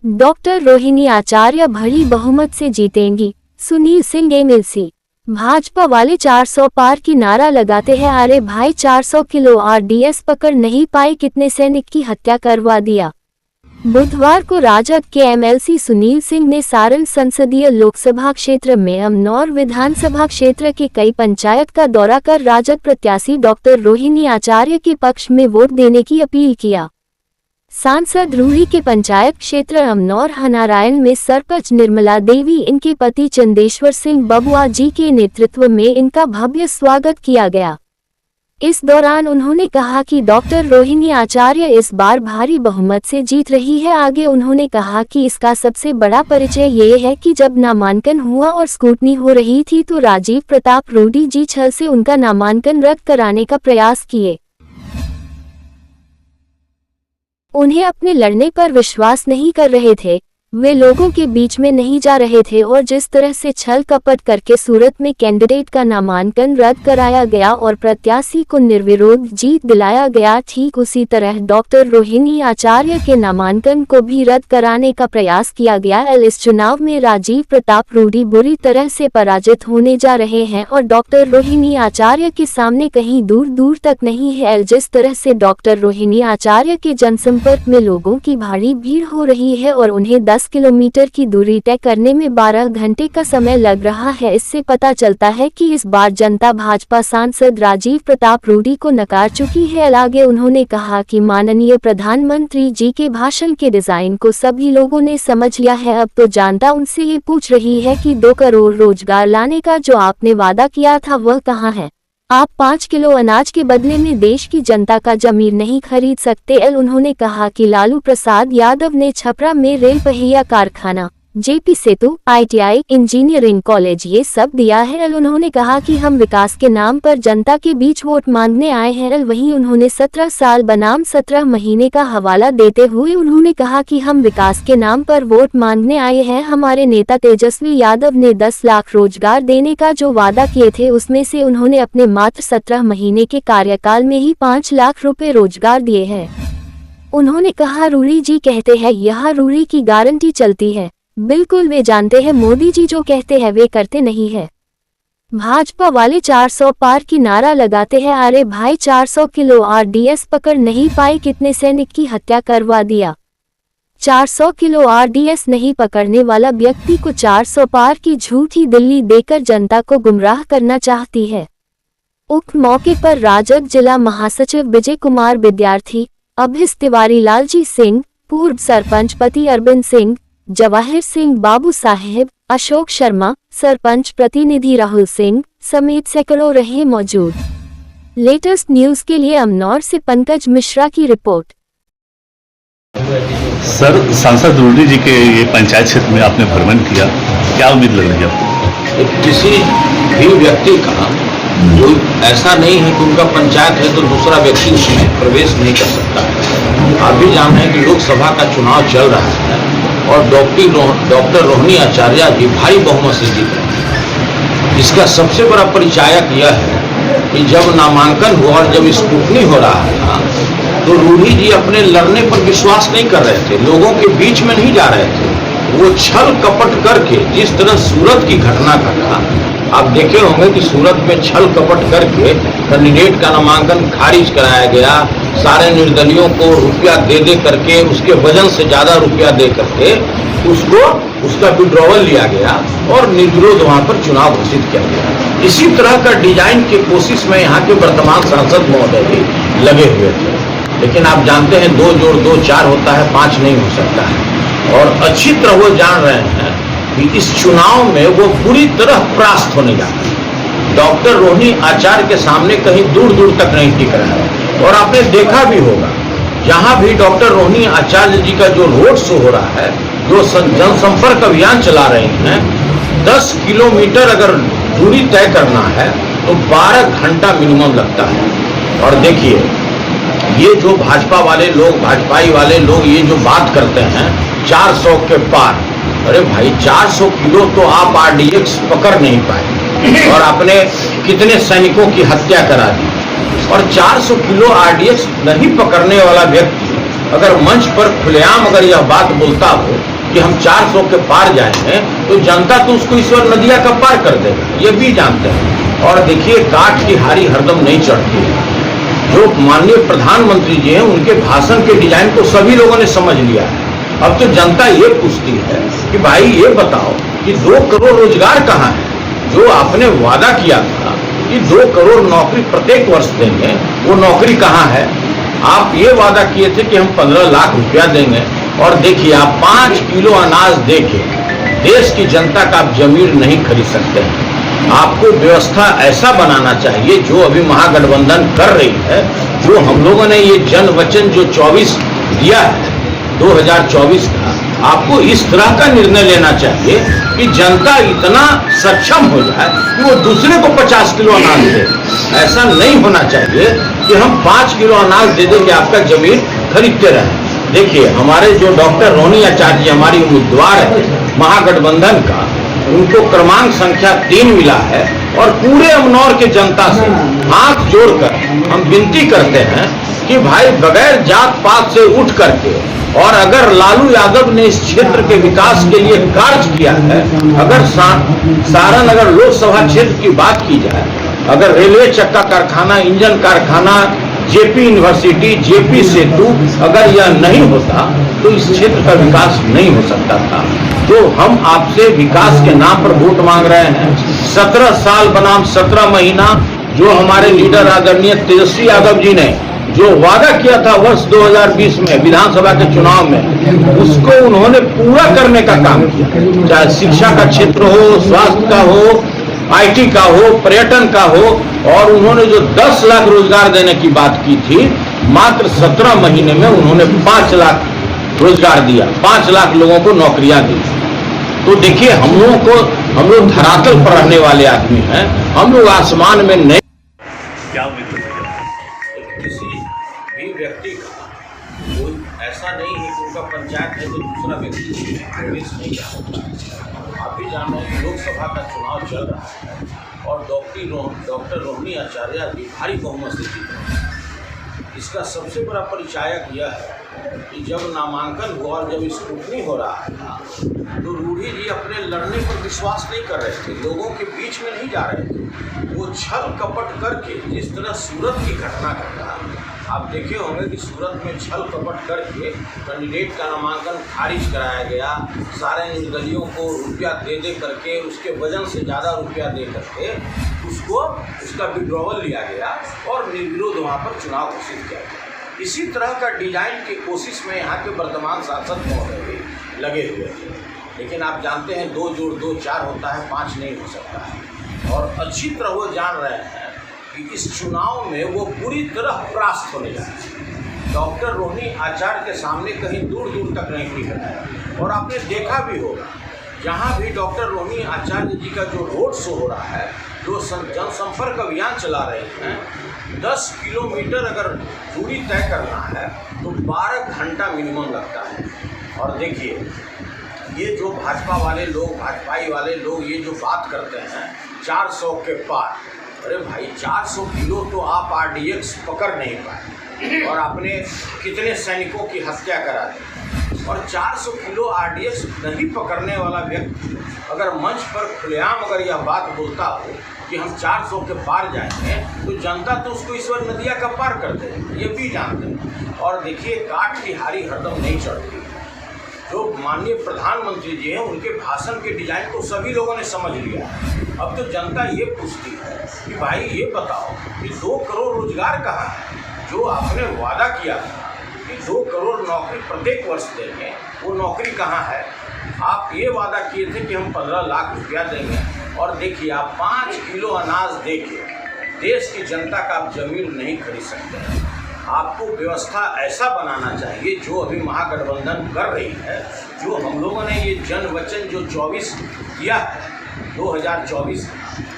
Doctor Rohini आचार्य बड़ी बहुमत से जीतेंगी, सुनील सिंह एमएलसी। भाजपा वाले 400 पार की नारा लगाते हैं, अरे भाई 400 किलो आरडीएस पकड़ नहीं पाए, कितने सैनिक की हत्या करवा दिया। बुधवार को राजद के एमएलसी सुनील सिंह ने सारण संसदीय लोकसभा क्षेत्र में अमनौर विधानसभा क्षेत्र के कई पंचायत का दौरा कर राजद प्रत्याशी डॉक्टर रोहिणी आचार्य के पक्ष में वोट देने की अपील किया। सांसद रूही के पंचायत क्षेत्र अमनौर हनारायण में सरपंच निर्मला देवी, इनके पति चंदेश्वर सिंह बबुआ जी के नेतृत्व में इनका भव्य स्वागत किया गया। इस दौरान उन्होंने कहा कि डॉक्टर रोहिणी आचार्य इस बार भारी बहुमत से जीत रही है। आगे उन्होंने कहा कि इसका सबसे बड़ा परिचय ये है कि जब नामांकन हुआ और स्क्रूटनी हो रही थी तो राजीव प्रताप रूडी जी छल से उनका नामांकन रद्द कराने का प्रयास किए। उन्हें अपने लड़ने पर विश्वास नहीं कर रहे थे, वे लोगों के बीच में नहीं जा रहे थे और जिस तरह से छल कपट करके सूरत में कैंडिडेट का नामांकन रद्द कराया गया और प्रत्याशी को निर्विरोध जीत दिलाया गया, ठीक उसी तरह डॉक्टर रोहिणी आचार्य के नामांकन को भी रद्द कराने का प्रयास किया गया। इस चुनाव में राजीव प्रताप रूडी बुरी तरह से पराजित होने जा रहे हैं और डॉक्टर रोहिणी आचार्य के सामने कहीं दूर दूर तक नहीं है। जिस तरह से डॉक्टर रोहिणी आचार्य के जनसंपर्क में लोगों की भारी भीड़ हो रही है और उन्हें 10 किलोमीटर की दूरी तय करने में 12 घंटे का समय लग रहा है, इससे पता चलता है कि इस बार जनता भाजपा सांसद राजीव प्रताप रूडी को नकार चुकी है। आगे उन्होंने कहा कि माननीय प्रधानमंत्री जी के भाषण के डिजाइन को सभी लोगों ने समझ लिया है। अब तो जनता उनसे ये पूछ रही है कि 2 करोड़ रोजगार लाने का जो आपने वादा किया था वह कहाँ है। आप 5 किलो अनाज के बदले में देश की जनता का जमीर नहीं खरीद सकते। उन्होंने कहा कि लालू प्रसाद यादव ने छपरा में रेल पहिया कारखाना, जेपी सेतु, आईटीआई, इंजीनियरिंग कॉलेज ये सब दिया है। उन्होंने कहा कि हम विकास के नाम पर जनता के बीच वोट मांगने आए हैं। वहीं उन्होंने 17 साल बनाम 17 महीने का हवाला देते हुए उन्होंने कहा कि हम विकास के नाम पर वोट मांगने आए हैं। हमारे नेता तेजस्वी यादव ने 10 लाख रोजगार देने का जो वादा किए थे उसमें से उन्होंने अपने मात्र 17 महीने के कार्यकाल में ही 5 लाख रुपए रोजगार दिए हैं। उन्होंने कहा रूडी जी कहते हैं यहाँ रूडी की गारंटी चलती है, बिल्कुल वे जानते हैं मोदी जी जो कहते हैं वे करते नहीं है। भाजपा वाले 400 पार की नारा लगाते हैं, अरे भाई 400 किलो आरडीएस पकड़ नहीं पाए, कितने सैनिक की हत्या करवा दिया। 400 किलो आरडीएस नहीं पकड़ने वाला व्यक्ति को 400 पार की झूठी दिल्ली देकर जनता को गुमराह करना चाहती है। उक्त मौके पर राजद जिला महासचिव विजय कुमार विद्यार्थी, अभिष तिवारी, लालजी सिंह, पूर्व सरपंच पति अरविंद सिंह, जवाहिर सिंह, बाबू साहेब, अशोक शर्मा, सरपंच प्रतिनिधि राहुल सिंह समेत सैकड़ों रहे मौजूद। लेटेस्ट न्यूज के लिए अमनौर से पंकज मिश्रा की रिपोर्ट। सर, सांसद रूडी जी के ये पंचायत क्षेत्र में आपने भ्रमण किया, क्या उम्मीद लग रही है आपको? किसी भी व्यक्ति का जो ऐसा नहीं है कि उनका पंचायत है तो दूसरा व्यक्ति उसमें प्रवेश नहीं कर सकता है। आप भी जान रहे हैं कि लोकसभा का चुनाव चल रहा है और डॉक्टर रोहिणी आचार्य जी भारी बहुमत से जीत रहे हैं। इसका सबसे बड़ा परिचायक यह है कि जब नामांकन हुआ और जब स्क्रूटनी हो रहा है तो रूडी जी अपने लड़ने पर विश्वास नहीं कर रहे थे, लोगों के बीच में नहीं जा रहे थे। वो छल कपट करके जिस तरह सूरत की घटना घटा, आप देखे होंगे कि सूरत में छल कपट करके कैंडिडेट का नामांकन खारिज कराया गया, सारे निर्दलियों को रुपया दे करके उसके वजन से ज्यादा रुपया दे करके उसका विड्रॉवल लिया गया और निर्विरोध वहां पर चुनाव घोषित किया गया। इसी तरह का डिजाइन की कोशिश में यहाँ के वर्तमान सांसद महोदय भी लगे हुए थे, लेकिन आप जानते हैं 2 जोड़ 2 4 होता है, 5 नहीं हो सकता है। और अच्छी तरह वो जान रहे हैं कि इस चुनाव में वो पूरी तरह परास्त होने जा रहे हैं। डॉक्टर रोहिणी आचार्य के सामने कहीं दूर दूर तक नहीं टिक रहा है। और आपने देखा भी होगा जहां भी डॉक्टर रोहिणी आचार्य जी का जो रोड शो हो रहा है, जो जनसंपर्क अभियान चला रहे हैं, 10 किलोमीटर अगर दूरी तय करना है तो 12 घंटा मिनिमम लगता है। और देखिए ये जो भाजपा वाले लोग, भाजपाई वाले लोग ये जो बात करते हैं 400 के पार, अरे भाई 400 किलो तो आप आरडीएक्स पकड़ नहीं पाए और आपने कितने सैनिकों की हत्या करा दी। और 400 किलो आरडीएक्स नहीं पकड़ने वाला व्यक्ति अगर मंच पर खुलेआम अगर यह बात बोलता हो कि हम 400 के पार जाएंगे तो जनता तो उसको ईश्वर नदिया का पार कर देगा, ये भी जानते हैं। और देखिए, काठ की हारी हरदम नहीं चढ़ती है। जो माननीय प्रधानमंत्री जी हैं, उनके भाषण के डिजाइन को सभी लोगों ने समझ लिया है। अब तो जनता ये पूछती है कि भाई ये बताओ कि 2 करोड़ रोजगार कहाँ है? जो आपने वादा किया था कि 2 करोड़ नौकरी प्रत्येक वर्ष देंगे, वो नौकरी कहाँ है? आप ये वादा किए थे कि हम 15 लाख रुपया देंगे, और देखिए आप 5 किलो अनाज देके देश की जनता का आप जमीन नहीं खरीद सकते हैं। आपको व्यवस्था ऐसा बनाना चाहिए जो अभी महागठबंधन कर रही है, जो हम लोगों ने ये जन वचन जो 24 दिया है 2024 का, आपको इस तरह का निर्णय लेना चाहिए कि जनता इतना सक्षम हो जाए कि वो दूसरे को 50 किलो अनाज दे। ऐसा नहीं होना चाहिए कि हम 5 किलो अनाज दे दें कि आपका जमीन खरीदते रहें। देखिए, हमारे जो डॉक्टर रोहिणी आचार्य जी हमारी उम्मीदवार है महागठबंधन का, उनको क्रमांक संख्या 3 मिला है, और पूरे अमनौर के जनता से हाथ जोड़कर हम विनती करते हैं कि भाई बगैर जात पात से उठ करके, और अगर लालू यादव ने इस क्षेत्र के विकास के लिए कार्य किया है, अगर सारण अगर लोकसभा क्षेत्र की बात की जाए, अगर रेलवे चक्का कारखाना, इंजन कारखाना, जेपी यूनिवर्सिटी, जेपी सेतु अगर यह नहीं होता तो इस क्षेत्र का विकास नहीं हो सकता था। तो हम आपसे विकास के नाम पर वोट मांग रहे हैं। 17 साल बनाम 17 महीना जो हमारे लीडर आदरणीय तेजस्वी यादव जी ने जो वादा किया था वर्ष 2020 में विधानसभा के चुनाव में, उसको उन्होंने पूरा करने का काम किया। चाहे शिक्षा का क्षेत्र हो, स्वास्थ्य का हो, आईटी का हो, पर्यटन का हो, और उन्होंने जो 10 लाख रोजगार देने की बात की थी, मात्र 17 महीने में उन्होंने 5 लाख रोजगार दिया, 5 लाख लोगों को नौकरियां दी। तो देखिए, हम लोग धरातल पर रहने वाले आदमी हैं, हम लोग आसमान में नहीं। क्या उम्मीद है? किसी भी व्यक्ति का कोई ऐसा नहीं है कि उनका पंचायत है तो दूसरा व्यक्ति प्रवेश नहीं कर सकता। आप भी जान रहे हैं लोकसभा का चुनाव चल रहा है, और डॉक्टर रोहिणी आचार्य जी भारी बहुमत से जीत रहे हैं। इसका सबसे बड़ा परिचायक यह है कि जब नामांकन हुआ और जब स्क्रूटनी हो रहा था, तो रूढ़ी जी अपने लड़ने पर विश्वास नहीं कर रहे थे, लोगों के बीच में नहीं जा रहे थे। वो छल कपट करके, जिस तरह सूरत की घटना घटा, आप देखे होंगे कि सूरत में छल कपट करके कैंडिडेट का नामांकन खारिज कराया गया, सारे निर्दलियों को रुपया दे करके, उसके वजन से ज़्यादा रुपया दे करके उसका विड्रॉवल लिया गया और निर्विरोध वहाँ पर चुनाव घोषित किया गया। इसी तरह का डिजाइन की कोशिश में यहाँ के वर्तमान सांसद महोदय भी लगे हुए थे, लेकिन आप जानते हैं 2 जोड़ 2 4 होता है, 5 नहीं हो सकता है। और अच्छी तरह वो जान रहे हैं कि इस चुनाव में वो पूरी तरह परास्त होने जा रहे हैं। डॉक्टर रोहिणी आचार्य के सामने कहीं दूर दूर तक नहीं टिक रहा है। और आपने देखा भी होगा, जहाँ भी डॉक्टर रोहिणी आचार्य जी का जो रोड शो हो रहा है, जो जनसंपर्क अभियान चला रहे हैं, 10 किलोमीटर अगर दूरी तय करना है तो 12 घंटा मिनिमम लगता है। और देखिए, ये जो भाजपा वाले लोग, भाजपाई वाले लोग ये जो बात करते हैं 400 के पार, अरे भाई 400 किलो तो आप RDX पकड़ नहीं पाए, और आपने कितने सैनिकों की हत्या करा दी। और 400 किलो RDX नहीं पकड़ने वाला व्यक्ति अगर मंच पर खुलेआम अगर यह बात बोलता हो कि हम 400 के पार जाएंगे, तो जनता तो उसको ईश्वर नदिया का पार कर दे, ये भी जानते हैं। और देखिए, काठ की हारी हरदम नहीं चढ़ती। जो माननीय प्रधानमंत्री जी हैं, उनके भाषण के डिजाइन को सभी लोगों ने समझ लिया है। अब तो जनता ये पूछती है कि भाई ये बताओ कि 2 करोड़ रोजगार कहाँ है? जो आपने वादा किया था कि 2 करोड़ नौकरी प्रत्येक वर्ष देंगे, वो नौकरी कहाँ है? आप ये वादा किए थे कि हम 15 लाख रुपया देंगे, और देखिए आप 5 किलो अनाज देके देश की जनता का आप जमीन नहीं खरीद सकते। आपको व्यवस्था ऐसा बनाना चाहिए जो अभी महागठबंधन कर रही है, जो हम लोगों ने ये जन वचन जो 24 किया है 2024,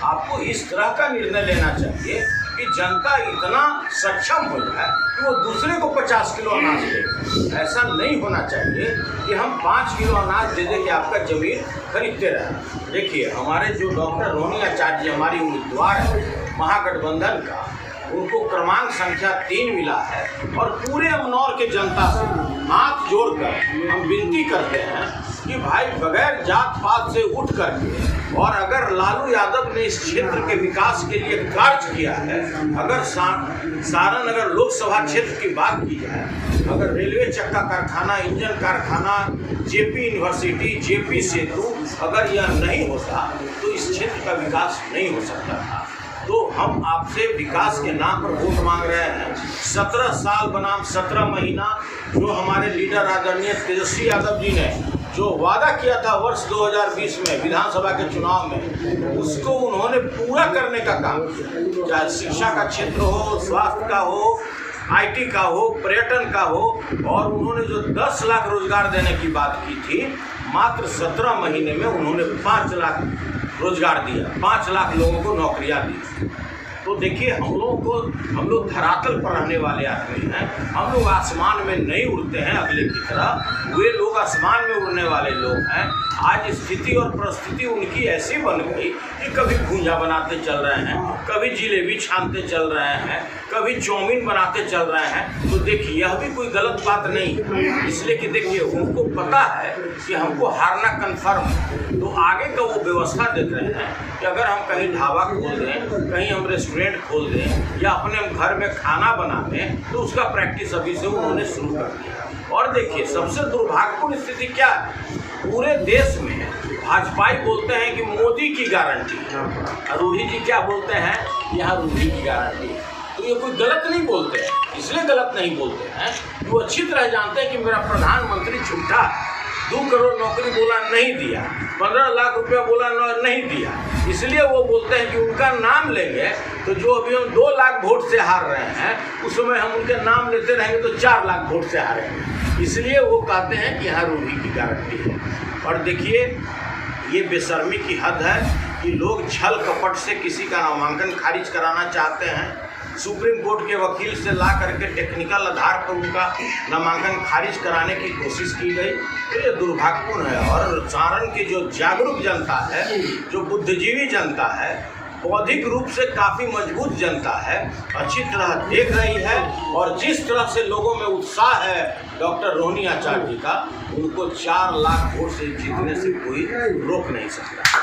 आपको इस तरह का निर्णय लेना चाहिए कि जनता इतना सक्षम हो जाए कि वो दूसरे को 50 किलो अनाज दे। ऐसा नहीं होना चाहिए कि हम 5 किलो अनाज दे दें कि आपका जमीन खरीदते रहें। देखिए, हमारे जो डॉक्टर रोहिणी आचार्य जी हमारी उम्मीदवार है महागठबंधन का, उनको क्रमांक संख्या 3 मिला है। और पूरे अमनौर के जनता से हाथ जोड़कर हम विनती करते हैं कि भाई बगैर जात पात से उठ करके, और अगर लालू यादव ने इस क्षेत्र के विकास के लिए कार्य किया है, अगर सारण अगर लोकसभा क्षेत्र की बात की जाए, अगर रेलवे चक्का कारखाना, इंजन कारखाना, जेपी यूनिवर्सिटी, जेपी सेतु अगर यह नहीं होता तो इस क्षेत्र का विकास नहीं हो सकता था। तो हम आपसे विकास के नाम पर वोट मांग रहे हैं। 17 साल बनाम 17 महीना जो हमारे लीडर आदरणीय तेजस्वी यादव जी ने जो वादा किया था वर्ष 2020 में विधानसभा के चुनाव में, उसको उन्होंने पूरा करने का काम किया। चाहे शिक्षा का क्षेत्र हो, स्वास्थ्य का हो, IT का हो, पर्यटन का हो, और उन्होंने जो 10 लाख रोजगार देने की बात की थी, मात्र 17 महीने में उन्होंने 5 लाख रोजगार दिया, 5 लाख लोगों को नौकरियां दी। तो देखिए, हम लोग धरातल पर रहने वाले आदमी हैं। हम लोग आसमान में नहीं उड़ते हैं अगले की तरह, वे लोग आसमान में उड़ने वाले लोग हैं। आज स्थिति और परिस्थिति उनकी ऐसी बन गई कि कभी भुंजा बनाते चल रहे हैं, कभी जिलेबी छानते चल रहे हैं, कभी चाउमीन बनाते चल रहे हैं। तो देखिए, यह भी कोई गलत बात नहीं, इसलिए कि देखिए उनको पता है कि हमको हारना कन्फर्म है। तो आगे का वो व्यवस्था देख रहे हैं कि अगर हम कहीं ढाबा खोल दें, कहीं हम रेस्टोरेंट खोल दें, या अपने घर में खाना बना दें, तो उसका प्रैक्टिस अभी से उन्होंने शुरू कर दिया। और देखिए, सबसे दुर्भाग्यपूर्ण स्थिति क्या है, पूरे देश में भाजपाई बोलते हैं कि मोदी की गारंटी, रूढ़ी जी क्या बोलते हैं, यहाँ रूढ़ी की गारंटी। तो ये कोई गलत नहीं बोलते हैं, इसलिए गलत नहीं बोलते हैं कि वो अच्छी तरह जानते हैं कि मेरा प्रधानमंत्री झूठा, 2 करोड़ नौकरी बोला नहीं दिया, 15 लाख रुपया बोला नहीं दिया। इसलिए वो बोलते हैं कि उनका नाम लेंगे तो जो अभी हम 2 लाख वोट से हार रहे हैं, उस समय हम उनके नाम लेते रहेंगे तो 4 लाख वोट से हारेंगे। इसलिए वो कहते हैं कि यहाँ रूढ़ी की गारंटी है। और देखिए, ये बेशर्मी की हद है कि लोग छल कपट से किसी का नामांकन खारिज कराना चाहते हैं। सुप्रीम कोर्ट के वकील से ला करके टेक्निकल आधार पर उनका नामांकन खारिज कराने की कोशिश की गई। तो ये दुर्भाग्यपूर्ण है। और सारण की जो जागरूक जनता है, जो बुद्धिजीवी जनता है, बौद्धिक रूप से काफ़ी मजबूत जनता है, अच्छी तरह देख रही है। और जिस तरह से लोगों में उत्साह है डॉक्टर रोहिणी आचार्य जी का, उनको 4 लाख वोट से जीतने से कोई रोक नहीं सकता।